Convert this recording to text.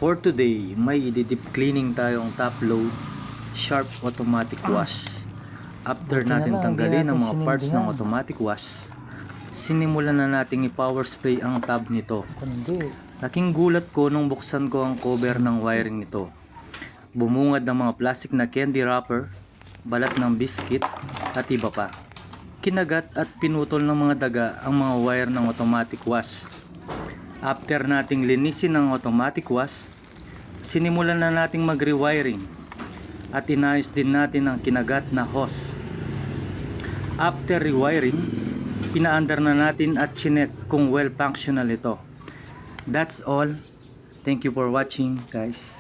For today, may i-deep cleaning tayong top load sharp automatic wash. After natin tanggalin ang mga parts ng automatic wash, sinimulan na nating i-power spray ang tab nito. Laking gulat ko nung buksan ko ang cover ng wiring nito. Bumungad ng mga plastic na candy wrapper, balat ng biscuit at iba pa. Kinagat at pinutol ng mga daga ang mga wire ng automatic wash. After nating linisin ang automatic wash, sinimulan na nating mag-rewiring at inayos din natin ang kinagat na hose. After rewiring, pinaandar na natin at chinek kung well functional ito. That's all. Thank you for watching, guys.